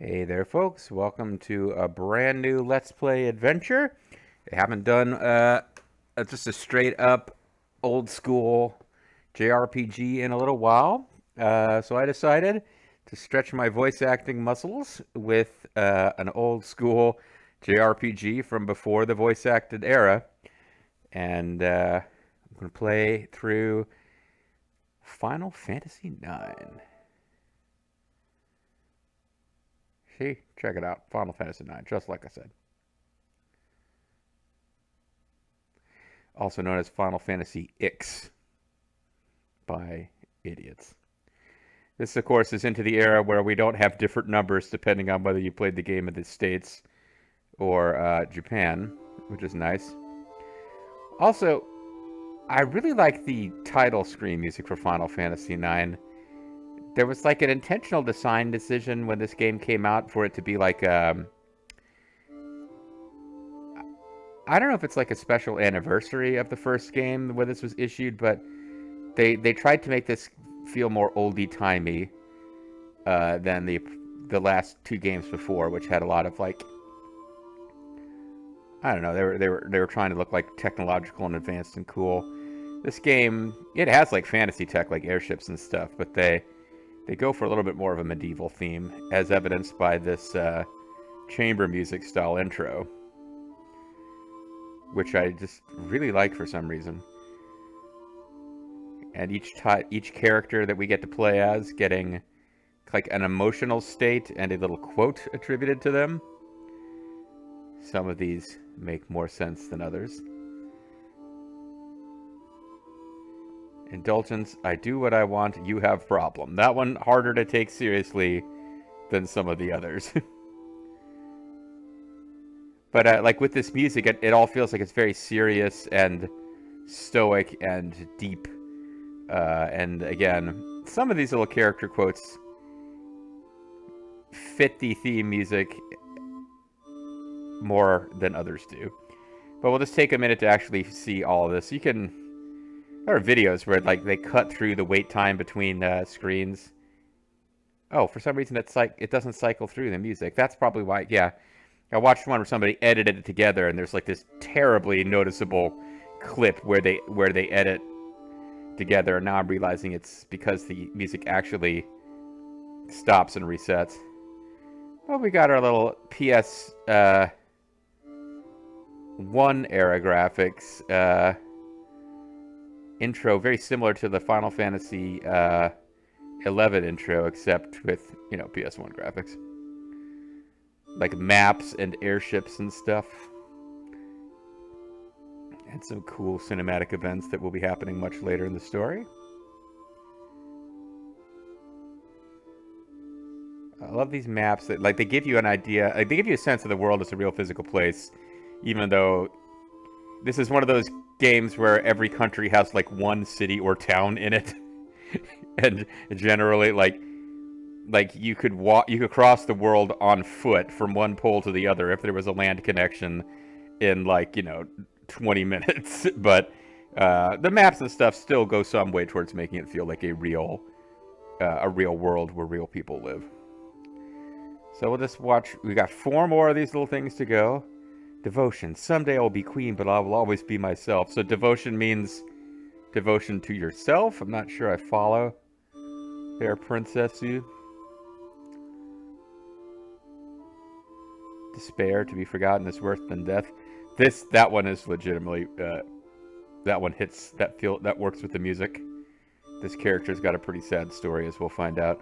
Hey there, folks. Welcome to a brand new Let's Play adventure. I haven't done just a straight up old school JRPG in a little while. So I decided to stretch my voice acting muscles with an old school JRPG from before the voice acted era. And I'm going to play through Final Fantasy IX. See, check it out. Final Fantasy IX, just like I said. Also known as Final Fantasy X by idiots. This, of course, is into the era where we don't have different numbers depending on whether you played the game in the States or Japan, which is nice. Also, I really like the title screen music for Final Fantasy IX. There was like an intentional design decision when this game came out for it to be like I don't know if it's like a special anniversary of the first game when this was issued, but they tried to make this feel more oldie-timey than the last two games before, which had a lot of like, I don't know, they were trying to look like technological and advanced and cool. This game, it has like fantasy tech, like airships and stuff, but they go for a little bit more of a medieval theme, as evidenced by this chamber music style intro, which I just really like for some reason. And each character that we get to play as getting like an emotional state and a little quote attributed to them. Some of these make more sense than others. Indulgence, I do what I want, you have problem. That one harder to take seriously than some of the others. But like with this music, it all feels like it's very serious and stoic and deep. And again, some of these little character quotes fit the theme music more than others do. But we'll just take a minute to actually see all of this. There are videos where like they cut through the wait time between screens. Oh, for some reason it doesn't cycle through the music. That's probably why. Yeah, I watched one where somebody edited it together, and there's like this terribly noticeable clip where they edit together, and now I'm realizing it's because the music actually stops and resets. Well, we got our little PS1 era graphics intro, very similar to the Final Fantasy 11 intro, except with, PS1 graphics. Like maps and airships and stuff. And some cool cinematic events that will be happening much later in the story. I love these maps that they give you an idea, they give you a sense of the world as a real physical place, even though this is one of those games where every country has like one city or town in it. And generally like you could cross the world on foot from one pole to the other if there was a land connection in 20 minutes. But the maps and stuff still go some way towards making it feel like a real world where real people live. So we'll just watch. We got 4 more of these little things to go. Devotion. Someday I'll be queen, but I will always be myself. So devotion means devotion to yourself. I'm not sure I follow there, princess. You. Despair, to be forgotten is worse than death. That one is legitimately that one hits that works with the music. This character's got a pretty sad story, as we'll find out.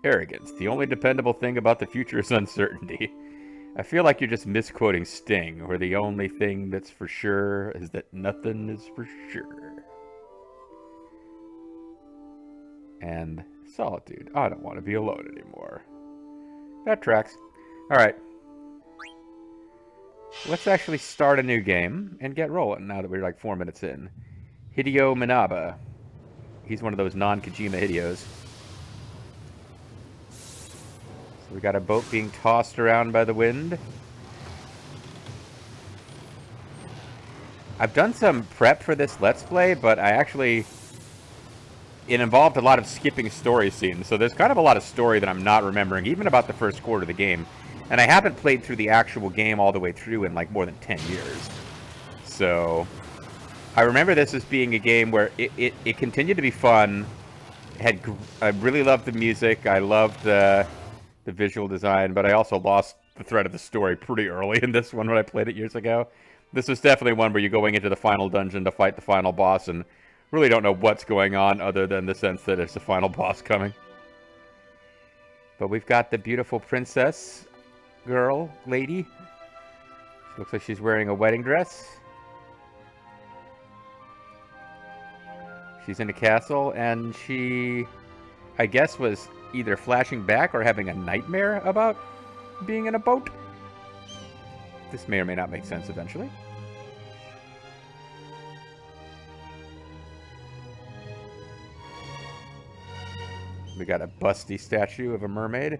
Arrogance. The only dependable thing about the future is uncertainty. I feel like you're just misquoting Sting, where the only thing that's for sure is that nothing is for sure. And solitude. I don't want to be alone anymore. That tracks. Alright. Let's actually start a new game and get rolling now that we're like 4 minutes in. Hideo Minaba. He's one of those non-Kojima Hideos. So we got a boat being tossed around by the wind. I've done some prep for this Let's Play, but I actually... it involved a lot of skipping story scenes, so there's kind of a lot of story that I'm not remembering, even about the first quarter of the game. And I haven't played through the actual game all the way through in like more than 10 years. So I remember this as being a game where it continued to be fun. I really loved the music. I loved the visual design, but I also lost the thread of the story pretty early in this one when I played it years ago. This was definitely one where you're going into the final dungeon to fight the final boss and really don't know what's going on other than the sense that it's the final boss coming. But we've got the beautiful princess lady. She looks like she's wearing a wedding dress. She's in a castle, and she, I guess, was either flashing back or having a nightmare about being in a boat. This may or may not make sense eventually. We got a busty statue of a mermaid.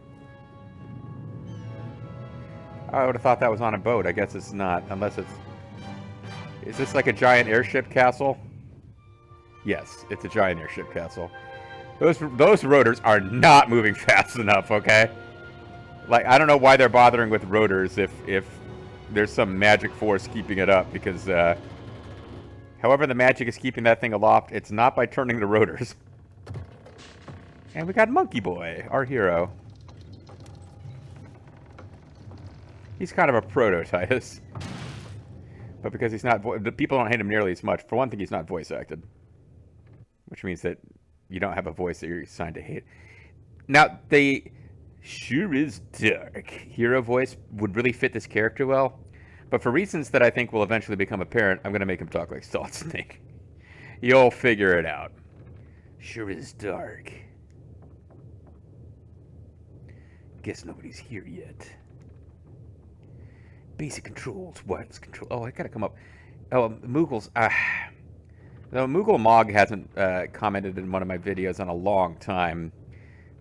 I would have thought that was on a boat. I guess it's not, unless it's... Is this like a giant airship castle? Yes, it's a giant airship castle. Those rotors are not moving fast enough, okay? Like, I don't know why they're bothering with rotors if there's some magic force keeping it up, because however the magic is keeping that thing aloft, it's not by turning the rotors. And we got Monkey Boy, our hero. He's kind of a prototypus. But because he's not... the people don't hate him nearly as much. For one thing, he's not voice acted. Which means that you don't have a voice that you're assigned to hate. Now, the sure is dark hero voice would really fit this character well. But for reasons that I think will eventually become apparent, I'm going to make him talk like Solid Snake. You'll figure it out. Sure is dark. Guess nobody's here yet. Basic controls, wireless control. Oh, I gotta come up. Oh, Moogles. No, Moogle Mog hasn't commented in one of my videos in a long time.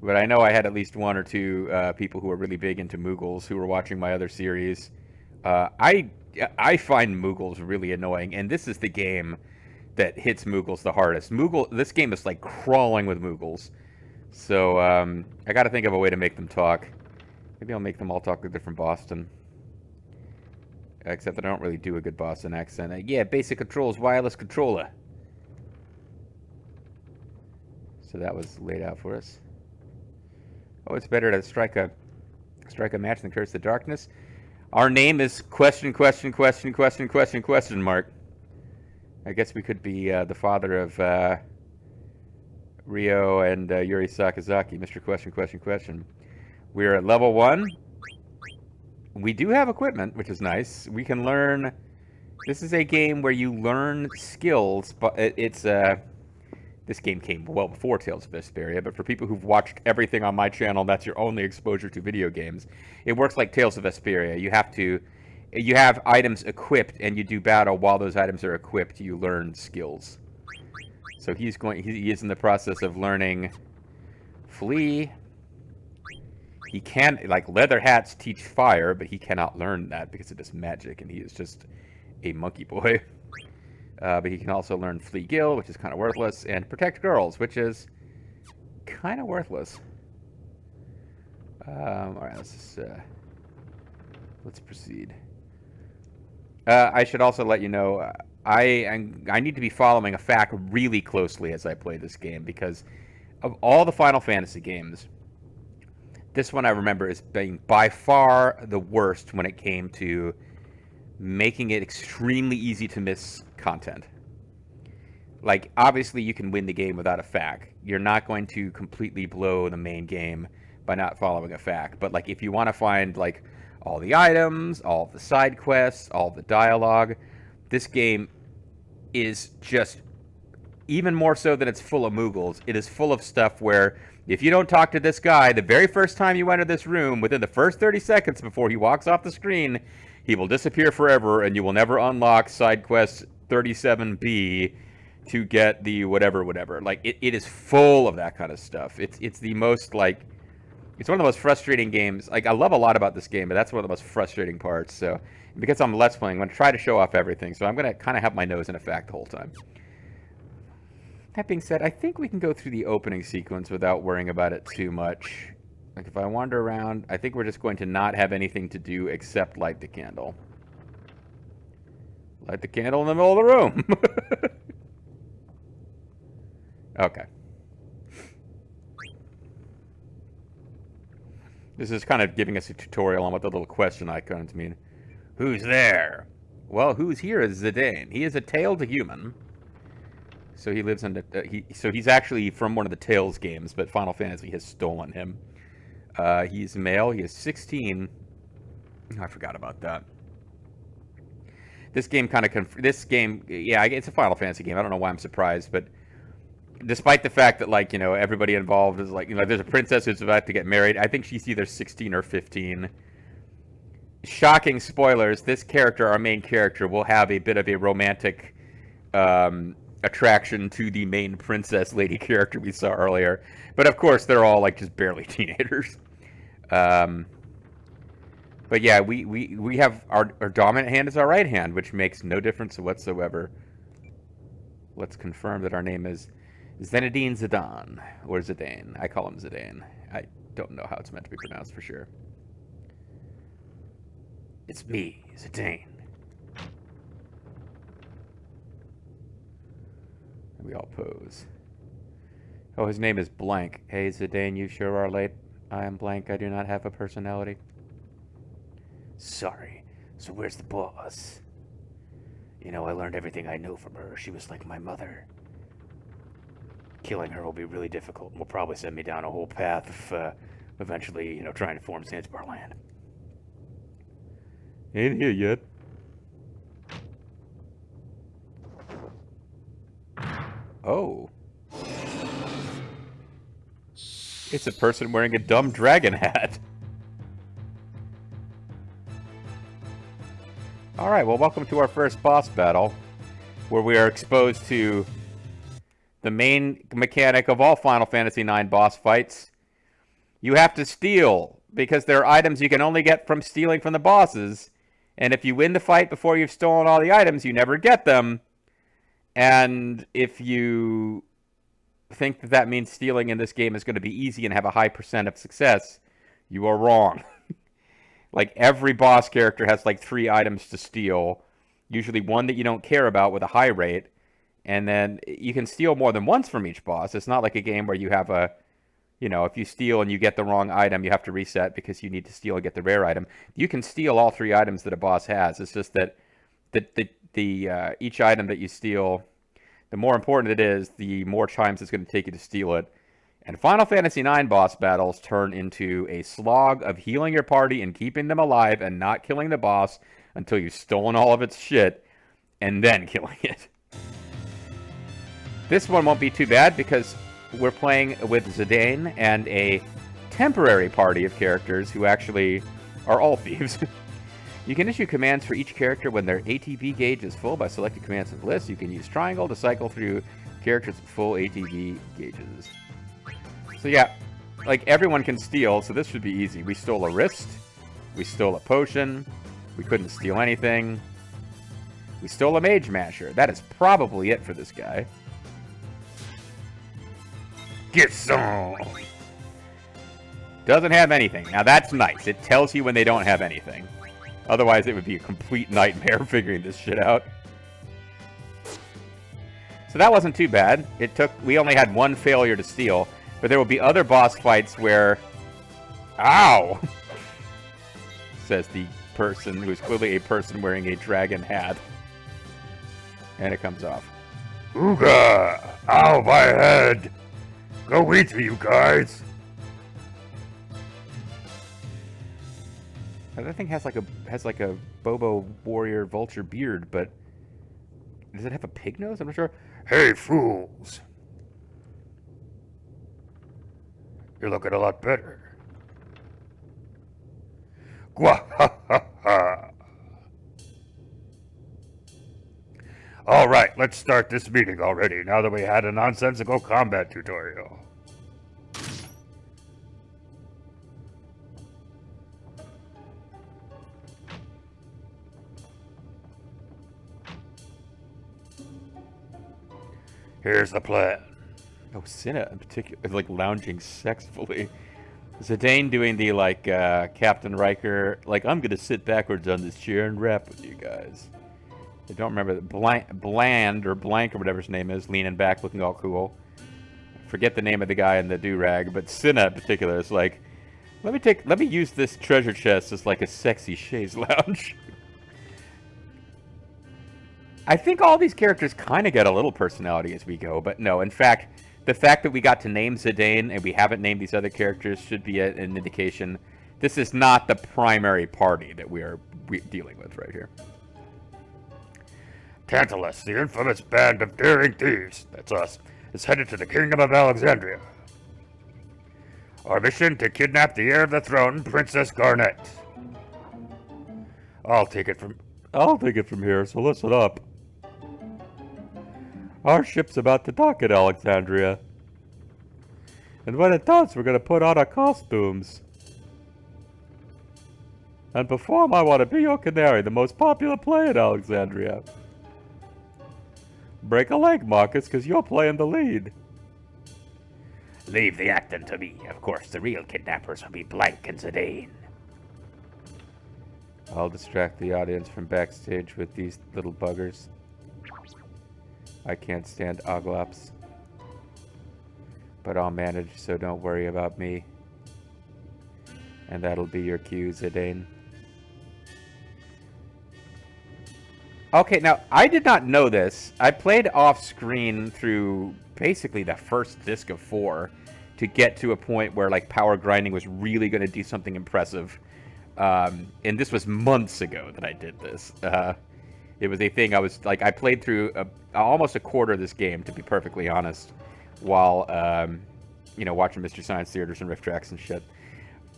But I know I had at least one or two people who are really big into Moogles who were watching my other series. I find Moogles really annoying, and this is the game that hits Moogles the hardest. This game is like crawling with Moogles. So I gotta think of a way to make them talk. Maybe I'll make them all talk a different Boston. Except that I don't really do a good Boston accent. Yeah, basic controls, wireless controller. So that was laid out for us. Oh, it's better to strike a match than curse the darkness. Our name is question mark. I guess we could be the father of Ryo and Yuri Sakazaki, Mr. Question. We're at level 1. We do have equipment, which is nice. We can learn... This is a game where you learn skills, but it's... This game came well before Tales of Vesperia, but for people who've watched everything on my channel, that's your only exposure to video games. It works like Tales of Vesperia. You have items equipped, and you do battle while those items are equipped. You learn skills. So he is in the process of learning Flee. He can, like, leather hats teach fire, but he cannot learn that because it is magic, and he is just a monkey boy. But he can also learn Flee Gill, which is kind of worthless, and Protect Girls, which is kind of worthless. All right, let's proceed. I should also let you know, I need to be following a FAQ really closely as I play this game, because of all the Final Fantasy games, this one I remember as being by far the worst when it came to making it extremely easy to miss content. Like, obviously you can win the game without a FAQ. You're not going to completely blow the main game by not following a FAQ. But, like, if you want to find, like, all the items, all the side quests, all the dialogue, this game is just, even more so than it's full of Moogles, it is full of stuff where if you don't talk to this guy the very first time you enter this room, within the first 30 seconds before he walks off the screen, he will disappear forever, and you will never unlock side quest 37B to get the whatever. Like, it is full of that kind of stuff. It's the most, like, it's one of the most frustrating games. Like, I love a lot about this game, but that's one of the most frustrating parts. So, because I'm Let's Playing, I'm going to try to show off everything. So I'm going to kind of have my nose in a FAQ the whole time. That being said, I think we can go through the opening sequence without worrying about it too much. Like, if I wander around, I think we're just going to not have anything to do except light the candle. Light the candle in the middle of the room. Okay. This is kind of giving us a tutorial on what the little question icons mean. Who's there? Well, who's here is Zidane. He is a tailed human. So he lives in the... so he's actually from one of the Tales games, but Final Fantasy has stolen him. He's male. He is 16. Oh, I forgot about that. This game kind of... yeah, it's a Final Fantasy game. I don't know why I'm surprised, but... Despite the fact that, like, you know, everybody involved is, like, you know, there's a princess who's about to get married. I think she's either 16 or 15. Shocking spoilers. This character, our main character, will have a bit of a romantic attraction to the main princess lady character we saw earlier. But, of course, they're all, like, just barely teenagers. But, yeah, we have our dominant hand is our right hand, which makes no difference whatsoever. Let's confirm that our name is... Zinedine Zidane, or Zidane. I call him Zidane. I don't know how it's meant to be pronounced for sure. It's me, Zidane. And we all pose. Oh, his name is Blank. Hey, Zidane, you sure are late. I am Blank. I do not have a personality. Sorry. So where's the boss? You know, I learned everything I know from her. She was like my mother. Killing her will be really difficult and will probably send me down a whole path of eventually, you know, trying to form Zanzibar land. Ain't here yet. Oh. It's a person wearing a dumb dragon hat. Alright, well, welcome to our first boss battle, where we are exposed to the main mechanic of all Final Fantasy IX boss fights. You have to steal, because there are items you can only get from stealing from the bosses. And if you win the fight before you've stolen all the items, you never get them. And if you think that that means stealing in this game is going to be easy and have a high % of success, you are wrong. Like, every boss character has like 3 items to steal. Usually one that you don't care about with a high rate. And then you can steal more than once from each boss. It's not like a game where you have a, you know, if you steal and you get the wrong item, you have to reset because you need to steal and get the rare item. You can steal all 3 items that a boss has. It's just that each item that you steal, the more important it is, the more times it's going to take you to steal it. And Final Fantasy IX boss battles turn into a slog of healing your party and keeping them alive and not killing the boss until you've stolen all of its shit and then killing it. This one won't be too bad because we're playing with Zidane and a temporary party of characters who actually are all thieves. You can issue commands for each character when their ATB gauge is full by selecting commands from the list. You can use triangle to cycle through characters with full ATB gauges. So yeah, like, everyone can steal, so this should be easy. We stole a wrist. We stole a potion. We couldn't steal anything. We stole a mage masher. That is probably it for this guy. Get some! Doesn't have anything. Now that's nice. It tells you when they don't have anything. Otherwise it would be a complete nightmare figuring this shit out. So that wasn't too bad. We only had 1 failure to steal. But there will be other boss fights where... Ow! Says the person who is clearly a person wearing a dragon hat. And it comes off. Ooga! Ow, my head! Go easy, you guys! That thing has like a Bobo warrior vulture beard, but does it have a pig nose? I'm not sure. Hey, fools! You're looking a lot better. Gwahahaha! All right, let's start this meeting already, now that we had a nonsensical combat tutorial. Here's the plan. Oh, Cinna in particular, like lounging sexfully. Zidane doing the like Captain Riker, like I'm gonna sit backwards on this chair and rap with you guys. I don't remember Bland or Blank or whatever his name is, leaning back, looking all cool. Forget the name of the guy in the do-rag, but Cinna in particular is like, let me use this treasure chest as like a sexy chaise lounge. I think all these characters kind of get a little personality as we go, but no, in fact, the fact that we got to name Zidane and we haven't named these other characters should be an indication this is not the primary party that we are dealing with right here. Tantalus, the infamous band of daring thieves, that's us, is headed to the kingdom of Alexandria. Our mission to kidnap the heir of the throne, Princess Garnet. I'll take it from here, so listen up. Our ship's about to dock at Alexandria. And when it does, we're gonna put on our costumes. And perform I Want to Be Your Canary, the most popular play in Alexandria. Break a leg, Marcus, because you're playing the lead. Leave the acting to me. Of course, the real kidnappers will be Blank and Zidane. I'll distract the audience from backstage with these little buggers. I can't stand Oglops. But I'll manage, so don't worry about me. And that'll be your cue, Zidane. Okay, now, I did not know this. I played off-screen through basically the first disc of 4 to get to a point where, like, power grinding was really going to do something impressive. And this was months ago that I did this. It was a thing I was, like, I played through almost a quarter of this game, to be perfectly honest, while, you know, watching Mystery Science Theaters and Riff Tracks and shit.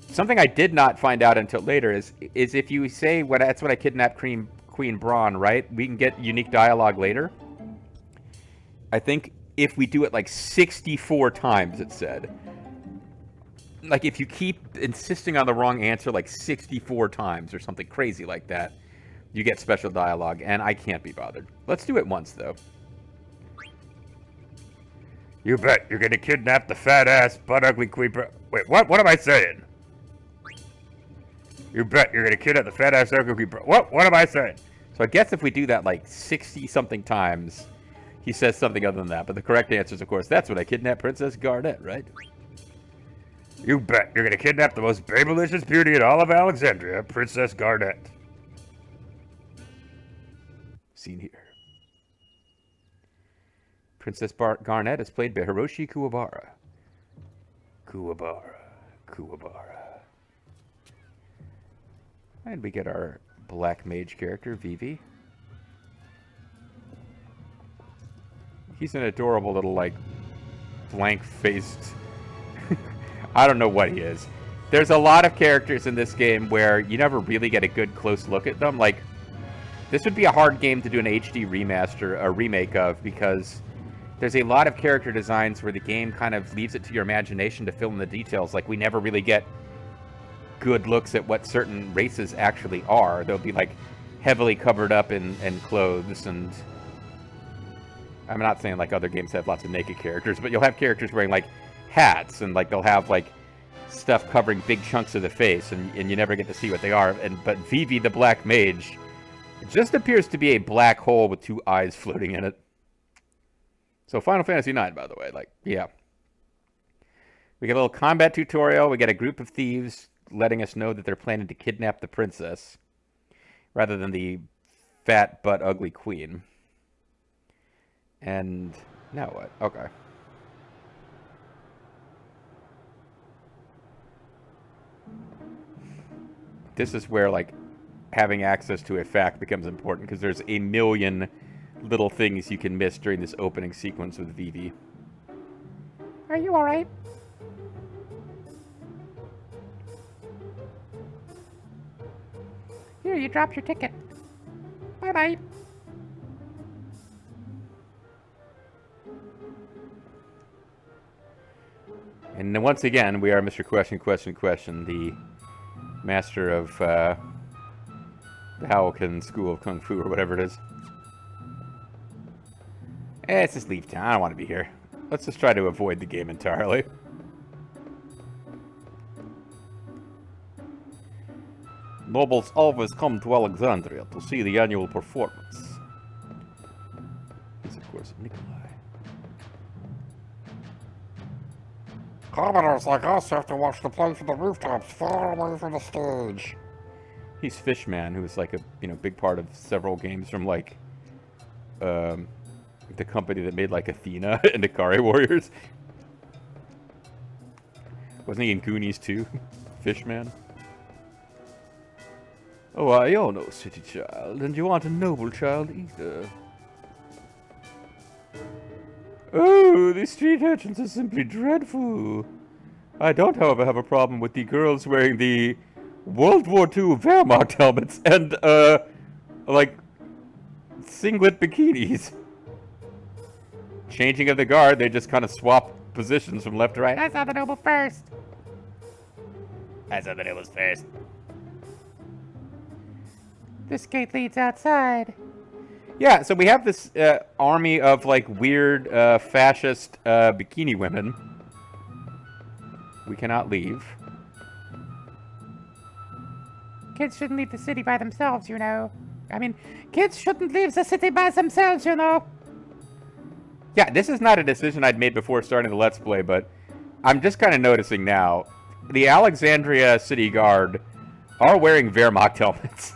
Something I did not find out until later is if you say, that's when I kidnapped Queen Braun, right? We can get unique dialogue later. I think if we do it like 64 times, it said. Like if you keep insisting on the wrong answer like 64 times or something crazy like that, you get special dialogue, and I can't be bothered. Let's do it once, though. You bet you're gonna kidnap the fat-ass, butt-ugly Queen Braun. Wait, what? What am I saying? You bet you're gonna kidnap the fat-ass, ugly Queen Braun. What am I saying? So I guess if we do that like 60-something times, he says something other than that. But the correct answer is, of course, that's when I kidnapped Princess Garnet, right? You bet you're gonna kidnap the most babylicious beauty in all of Alexandria, Princess Garnet. Scene here. Princess Garnet is played by Hiroshi Kuwabara. Kuwabara. And we get our black mage character, Vivi. He's an adorable little, like, blank-faced... I don't know what he is. There's a lot of characters in this game where you never really get a good close look at them. Like, this would be a hard game to do an HD remaster, a remake of, because there's a lot of character designs where the game kind of leaves it to your imagination to fill in the details. Like, we never really get good looks at what certain races actually are. They'll be, like, heavily covered up in clothes, and I'm not saying, like, other games have lots of naked characters, but you'll have characters wearing, like, hats, and, like, they'll have, like, stuff covering big chunks of the face, and you never get to see what they are. But Vivi, the black mage, it just appears to be a black hole with 2 eyes floating in it. So Final Fantasy IX, by the way, like, yeah. We get a little combat tutorial. We get a group of thieves letting us know that they're planning to kidnap the princess rather than the fat but ugly queen. And now what? Okay. This is where, like, having access to a fact becomes important, because there's a million little things you can miss during this opening sequence with Vivi. Are you alright? Here, you dropped your ticket. Bye-bye. And then once again, we are Mr. Question, the master of the Howelkin School of Kung Fu, or whatever it is. Let's just leave town. I don't want to be here. Let's just try to avoid the game entirely. Nobles always come to Alexandria to see the annual performance. This, of course, Nikolai. Commoners like us have to watch the play from the rooftops, far away from the stage. He's Fishman, who is like a big part of several games from like the company that made like Athena and Ikari Warriors. Wasn't he in Goonies too? Fishman. Oh, you're no city child, and you aren't a noble child either. Oh, these street urchins are simply dreadful. I don't, however, have a problem with the girls wearing the World War II Wehrmacht helmets and, like, singlet bikinis. Changing of the guard, they just kind of swap positions from left to right. I saw the noble first. I saw that it was first. This gate leads outside. Yeah, so we have this army of, like, weird, fascist bikini women. We cannot leave. Kids shouldn't leave the city by themselves, you know. I mean, kids shouldn't leave the city by themselves, you know. Yeah, this is not a decision I'd made before starting the Let's Play, but I'm just kind of noticing now. The Alexandria City Guard are wearing Wehrmacht helmets.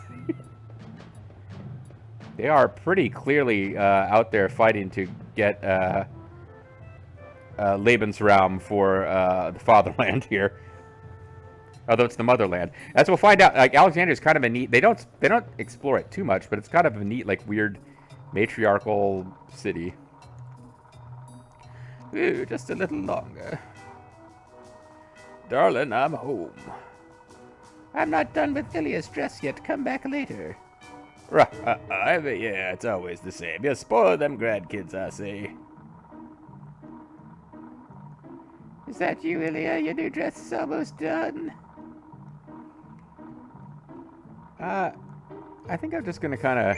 They are pretty clearly out there fighting to get Lebensraum for the fatherland here. Although it's the motherland. As we'll find out, like, Alexandria is kind of a neat... They don't explore it too much, but it's kind of a neat, like, weird matriarchal city. Ooh, just a little longer. Darling, I'm home. I'm not done with Ilia's dress yet. Come back later. Yeah, it's always the same. You spoil them grandkids, I say. Is that you, Ilia? Your new dress is almost done. I think I'm just gonna kind of...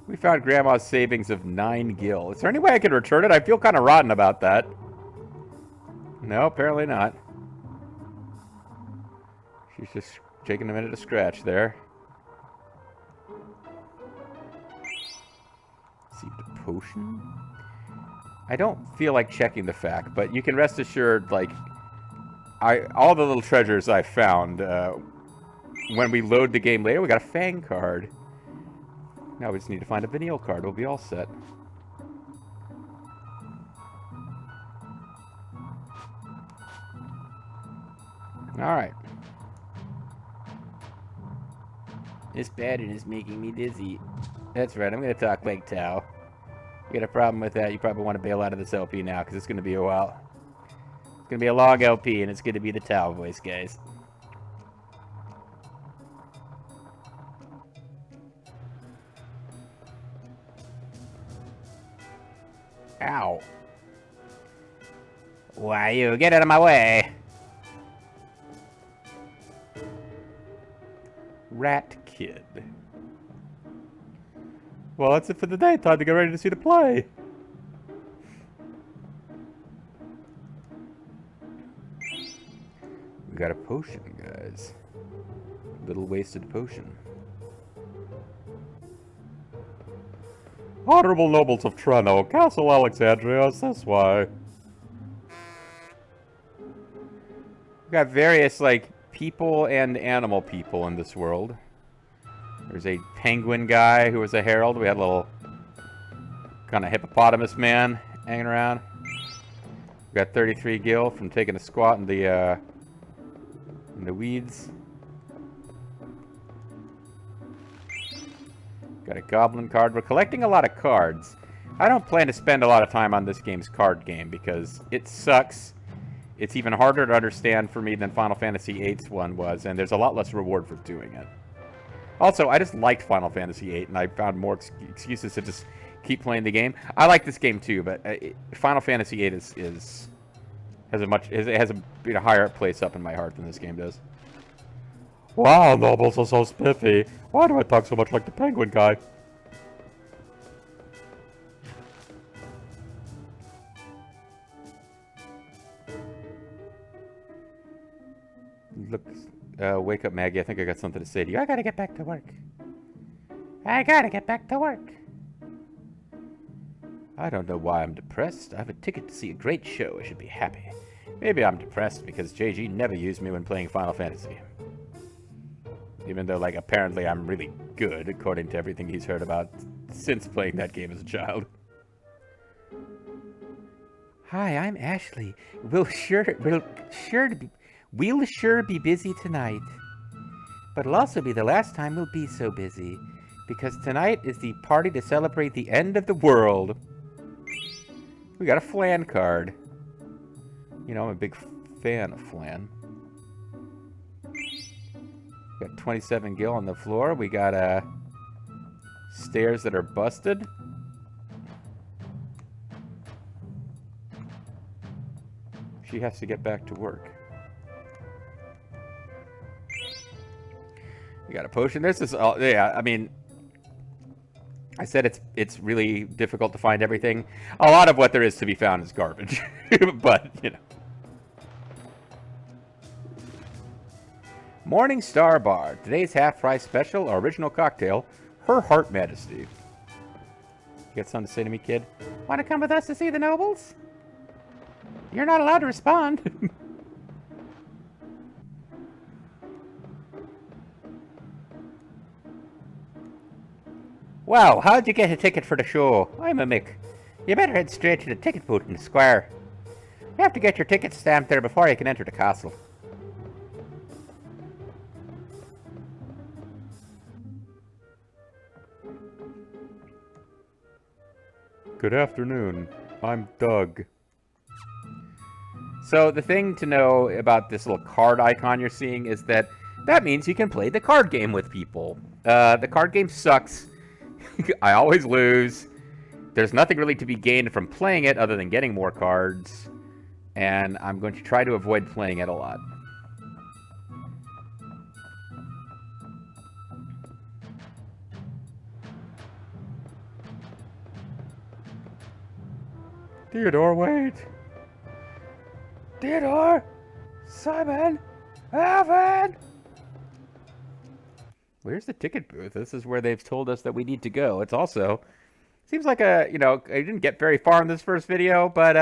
We found Grandma's savings of 9 gil. Is there any way I could return it? I feel kind of rotten about that. No, apparently not. She's just taking a minute to scratch there. Received a potion? I don't feel like checking the fact, but you can rest assured, like, all the little treasures I found, when we load the game later, we got a Fang card. Now we just need to find a Vanille card. We'll be all set. Alright. This pattern is making me dizzy. That's right, I'm going to talk like Tao. You got a problem with that, you probably want to bail out of this LP now, because it's going to be a while. It's going to be a long LP, and it's going to be the Tao voice, guys. Ow. Why, you get out of my way! Rat Kid. Well, that's it for the day. Time to get ready to see the play. We got a potion, guys. Little wasted potion. Honorable nobles of Treno, Castle Alexandria, this way. We got various, like, people and animal people in this world. There's a penguin guy who was a herald. We had a little kind of hippopotamus man hanging around. We got 33 gil from taking a squat in the weeds. Got a goblin card. We're collecting a lot of cards. I don't plan to spend a lot of time on this game's card game because it sucks. It's even harder to understand for me than Final Fantasy VIII's one was, and there's a lot less reward for doing it. Also, I just liked Final Fantasy VIII, and I found more excuses to just keep playing the game. I like this game too, but Final Fantasy VIII has a higher place up in my heart than this game does. Wow, nobles are so spiffy. Why do I talk so much like the penguin guy? Look, wake up, Maggie. I think I got something to say to you. I gotta get back to work. I gotta get back to work. I don't know why I'm depressed. I have a ticket to see a great show. I should be happy. Maybe I'm depressed because JG never used me when playing Final Fantasy. Even though, like, apparently I'm really good, according to everything he's heard about since playing that game as a child. Hi, I'm Ashley. We'll sure be busy tonight. But it'll also be the last time we'll be so busy. Because tonight is the party to celebrate the end of the world. We got a flan card. You know, I'm a big fan of flan. We got 27 gil on the floor. We got stairs that are busted. She has to get back to work. We got a potion. This is all. Yeah, I mean, I said it's really difficult to find everything. A lot of what there is to be found is garbage, but you know. Morning Star Bar. Today's half-price special original cocktail, Her Heart Majesty. You got something to say to me, kid? Want to come with us to see the nobles? You're not allowed to respond. Wow, how'd you get a ticket for the show? I'm a Mick. You better head straight to the ticket booth in the square. You have to get your ticket stamped there before you can enter the castle. Good afternoon. I'm Doug. So the thing to know about this little card icon you're seeing is that means you can play the card game with people. The card game sucks. I always lose. There's nothing really to be gained from playing it other than getting more cards. And I'm going to try to avoid playing it a lot. Theodore, wait. Theodore! Simon! Alvin! Where's the ticket booth? This is where they've told us that we need to go. It's also, seems like I didn't get very far in this first video, but,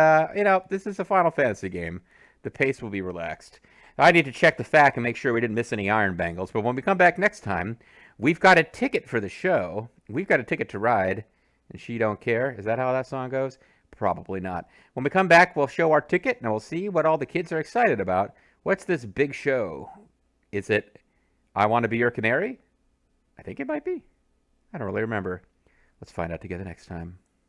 this is a Final Fantasy game. The pace will be relaxed. I need to check the FAQ and make sure we didn't miss any iron bangles, but when we come back next time, we've got a ticket for the show. We've got a ticket to ride, and she don't care. Is that how that song goes? Probably not. When we come back, we'll show our ticket, and we'll see what all the kids are excited about. What's this big show? Is it I Want to Be Your Canary? I think it might be. I don't really remember. Let's find out together next time.